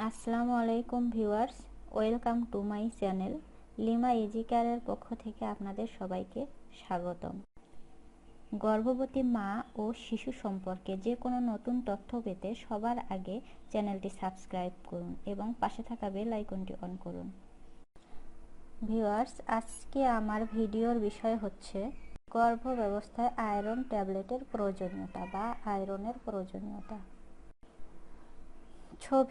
আসসালামু আলাইকুম viewers, welcome to my channel. Lima easy কেয়ারের পক্ষ থেকে আপনাদের সবাইকে স্বাগতম। গর্ভবতী মা ও শিশু সম্পর্কে যে কোনো নতুন তথ্য পেতে সবার আগে চ্যানেলটি সাবস্ক্রাইব করুন এবং পাশে থাকা বেল আইকনটি অন করুন। ভিউয়ার্স, আজকে আমার ভিডিওর বিষয় হচ্ছে গর্ভাবস্থায় আয়রন ট্যাবলেটের প্রয়োজনীয়তা বা আয়রনের প্রয়োজনীয়তা।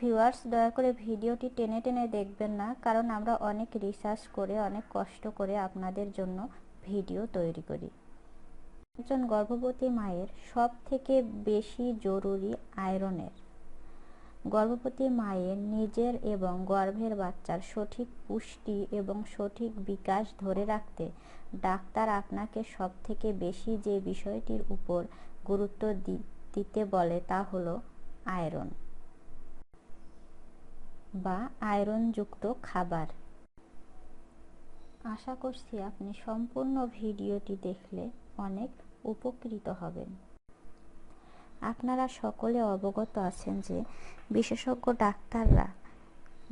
ভিউয়ার্স, দয়া করে ভিডিওটি টেনে টেনে দেখবেন না, কারণ আমরা অনেক রিসার্চ করে অনেক কষ্ট করে আপনাদের জন্য ভিডিও তৈরি করি। একজন গর্ভবতী মায়ের সব থেকে বেশি জরুরি আয়রনের। গর্ভবতী মায়ের নিজের এবং গর্ভের বাচ্চার সঠিক পুষ্টি এবং সঠিক বিকাশ ধরে রাখতে ডাক্তার আপনাকে সব থেকে বেশি যে বিষয়টির উপর গুরুত্ব দিতে বলে তা হলো আয়রন বা আয়রনযুক্ত খাবার। আশা করছি আপনি সম্পূর্ণ ভিডিওটি দেখলে অনেক উপকৃত হবেন। আপনারা সকলে অবগত আছেন যে বিশেষজ্ঞ ডাক্তাররা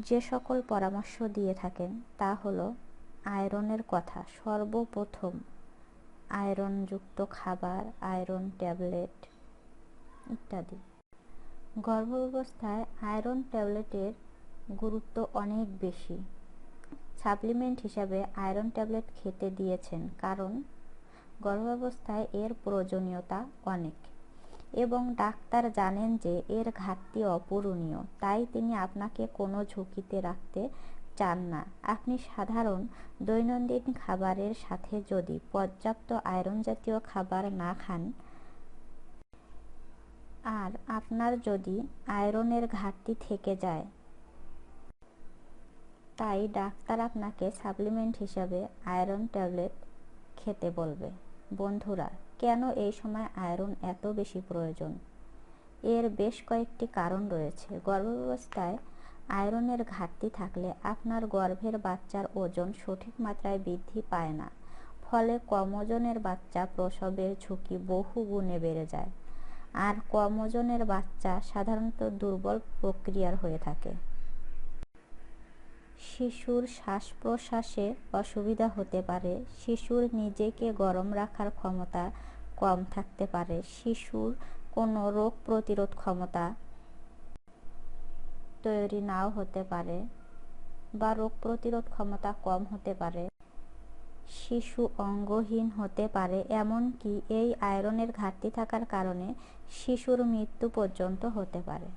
যে সকল পরামর্শ দিয়ে থাকেন তা হলো আয়রনের কথা। সর্বপ্রথম আয়রনযুক্ত খাবার, আয়রন ট্যাবলেট ইত্যাদি। গর্ভাবস্থায় আয়রন ট্যাবলেটের গুরুত্ব অনেক বেশি। সাপ্লিমেন্ট হিসাবে আয়রন ট্যাবলেট খেতে দিয়েছেন কারণ গর্ভাবস্থায় এর প্রয়োজনীয়তা অনেক এবং ডাক্তার জানেন যে এর ঘাটতি অপূরণীয়, তাই তিনি আপনাকে কোনো ঝুঁকিতে রাখতে চান না। আপনি সাধারণ দৈনন্দিন খাবারের সাথে যদি পর্যাপ্ত আয়রন জাতীয় খাবার না খান আর আপনার যদি আয়রনের ঘাটতি থেকে যায়, তাই ডাক্তার আপনাকে সাপ্লিমেন্ট হিসাবে আয়রন ট্যাবলেট খেতে বলবে। বন্ধুরা, কেন এই সময় আয়রন এত বেশি প্রয়োজন? এর বেশ কয়েকটি কারণ রয়েছে। গর্ভাবস্থায় আয়রনের ঘাটতি থাকলে আপনার গর্ভের বাচ্চার ওজন সঠিক মাত্রায় বৃদ্ধি পায় না, ফলে কম ওজনের বাচ্চা প্রসবের ঝুঁকি বহু গুণে বেড়ে যায়। আর কম ওজনের বাচ্চা সাধারণত দুর্বল প্রক্রিয়ার হয়ে থাকে। শিশুর শ্বাস প্রশ্বাসে অসুবিধা হতে পারে, শিশুর নিজেকে গরম রাখার ক্ষমতা কম থাকতে পারে, শিশুর কোনো রোগ প্রতিরোধ ক্ষমতা তৈরি নাও হতে পারে বা রোগ প্রতিরোধ ক্ষমতা কম হতে পারে, শিশু অঙ্গহীন হতে পারে, এমনকি এই আয়রনের ঘাটতি থাকার কারণে শিশুর মৃত্যু পর্যন্ত হতে পারে।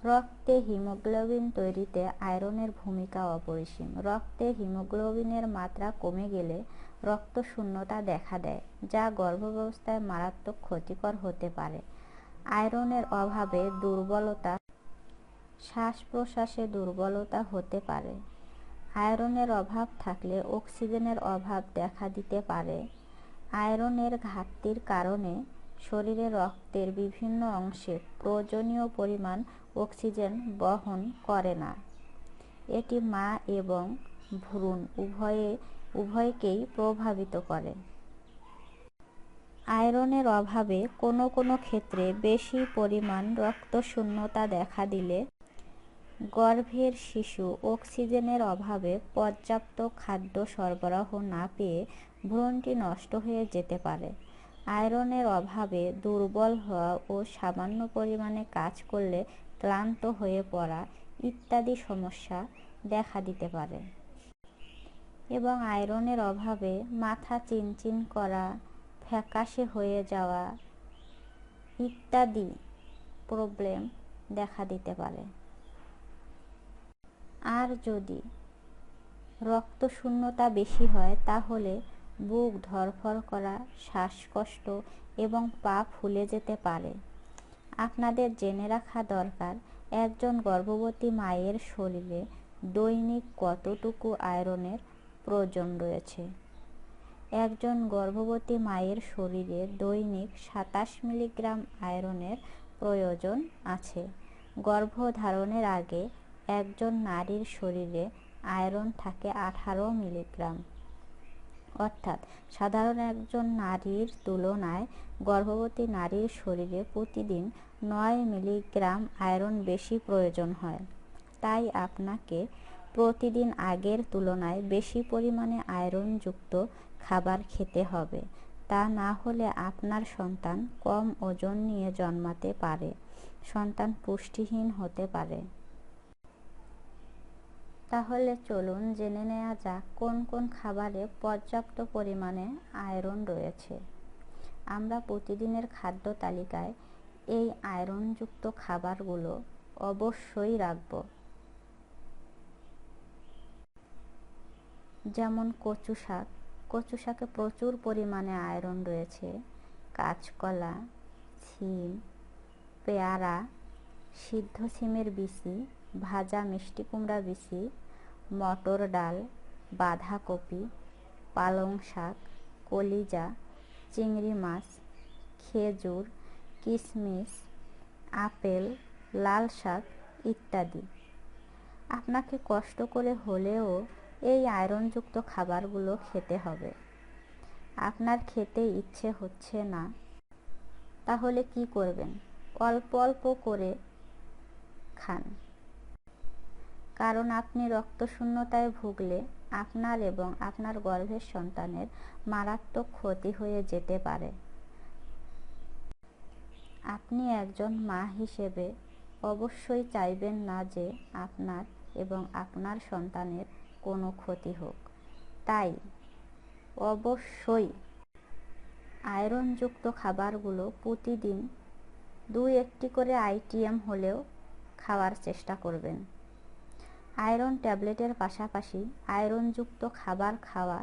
রক্তে হিমোগ্লোবিন তৈরিতে আয়রনের ভূমিকা অপরিসীম। রক্তে হিমোগ্লোবিনের মাত্রা কমে গেলে রক্তশূন্যতা দেখা দেয়, যা গর্ভাবস্থায় মারাত্মক ক্ষতিকর হতে পারে। আয়রনের অভাবে দুর্বলতা, শ্বাস প্রশ্বাসে দুর্বলতা হতে পারে। আয়রনের অভাব থাকলে অক্সিজেনের অভাব দেখা দিতে পারে। আয়রনের ঘাটতির কারণে শরীরে রক্তের বিভিন্ন অংশে প্রয়োজনীয় পরিমাণ অক্সিজেন বহন করে না। এটি মা এবং ভ্রূণ উভয়কেই প্রভাবিত করে। আয়রনের অভাবে কোনো কোনো ক্ষেত্রে বেশি পরিমাণ রক্তশূন্যতা দেখা দিলে গর্ভের শিশু অক্সিজেনের অভাবে পর্যাপ্ত খাদ্য সরবরাহ না পেয়ে ভ্রূণটি নষ্ট হয়ে যেতে পারে। আয়রনের অভাবে দুর্বল হওয়া ও সামান্য পরিমাণে কাজ করলে ক্লান্ত হয়ে পড়া ইত্যাদি সমস্যা দেখা দিতে পারে। এবং আয়রনের অভাবে মাথা চিনচিন করা, ফ্যাকাশে হয়ে যাওয়া ইত্যাদি প্রবলেম দেখা দিতে পারে। আর যদি রক্তশূন্যতা বেশি হয় তাহলে বুক ধড়ফড় করা, শ্বাসকষ্ট এবং পা ফুলে যেতে পারে। আপনাদের জেনে রাখা দরকার, একজন গর্ভবতী মায়ের শরীরে দৈনিক কতটুকু আয়রনের প্রয়োজন রয়েছে। একজন গর্ভবতী মায়ের শরীরে দৈনিক 27 মিলিগ্রাম আয়রনের প্রয়োজন আছে। গর্ভধারণের আগে একজন নারীর শরীরে আয়রন থাকে 18 মিলিগ্রাম। অর্থাৎ সাধারণ একজন নারীর তুলনায় গর্ভবতী নারীর শরীরে প্রতিদিন 9 মিলিগ্রাম আয়রন বেশি প্রয়োজন হয়। তাই আপনাকে প্রতিদিন আগের তুলনায় বেশি পরিমাণে আয়রনযুক্ত খাবার খেতে হবে। তা না হলে আপনার সন্তান কম ওজন নিয়ে জন্মাতে পারে, সন্তান পুষ্টিহীন হতে পারে। তাহলে চলুন জেনে নেওয়া যাক কোন কোন খাবারে পর্যাপ্ত পরিমাণে আয়রন রয়েছে। আমরা প্রতিদিনের খাদ্য তালিকায় এই আয়রনযুক্ত খাবারগুলো অবশ্যই রাখব। যেমন কচু শাক, কচু শাকে প্রচুর পরিমাণে আয়রন রয়েছে। কাঁচকলা, শিম, পেয়ারা, সিদ্ধ শিমের বিচি, ভাজা মিষ্টি কুমড়া বিচি, মটর ডাল, বাঁধাকপি, পালং শাক, কলিজা, চিংড়ি মাছ, খেজুর, কিশমিশ, আপেল, লাল শাক ইত্যাদি। আপনাকে কষ্ট করে হলেও এই আয়রনযুক্ত খাবারগুলো খেতে হবে। আপনার খেতে ইচ্ছে হচ্ছে না, তাহলে কি করবেন? অল্প অল্প করে খান। কারণ আপনি রক্তশূন্যতায় ভুগলে আপনার এবং আপনার গর্ভের সন্তানের মারাত্মক ক্ষতি হয়ে যেতে পারে। আপনি একজন মা হিসেবে অবশ্যই চাইবেন না যে আপনার এবং আপনার সন্তানের কোনো ক্ষতি হোক। তাই অবশ্যই আয়রনযুক্ত খাবারগুলো প্রতিদিন 2-1টি করে আইটেম হলেও খাওয়ার চেষ্টা করবেন। আয়রন ট্যাবলেটের পাশাপাশি আয়রনযুক্ত খাবার খাওয়া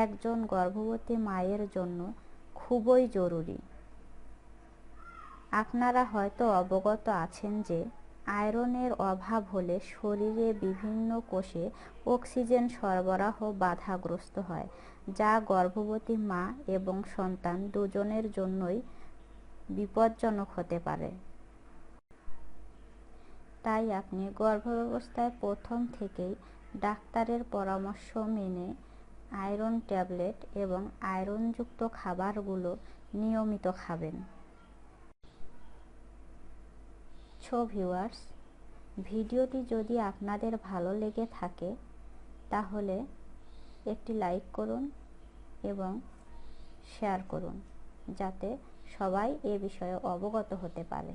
একজন গর্ভবতী মায়ের জন্য খুবই জরুরি। আপনারা হয়তো অবগত আছেন যে আয়রনের অভাব হলে শরীরে বিভিন্ন কোষে অক্সিজেন সরবরাহ বাধাগ্রস্ত হয়, যা গর্ভবতী মা এবং সন্তান দুজনের জন্যই বিপজ্জনক হতে পারে। তাই আপনি গর্ভাবস্থায় প্রথম থেকেই ডাক্তারের পরামর্শ মেনে আয়রন ট্যাবলেট এবং আয়রনযুক্ত খাবারগুলো নিয়মিত খাবেন। ভিউয়ার্স, ভিডিওটি যদি আপনাদের ভালো লেগে থাকে তাহলে একটি লাইক করুন এবং শেয়ার করুন, যাতে সবাই এ বিষয়ে অবগত হতে পারে।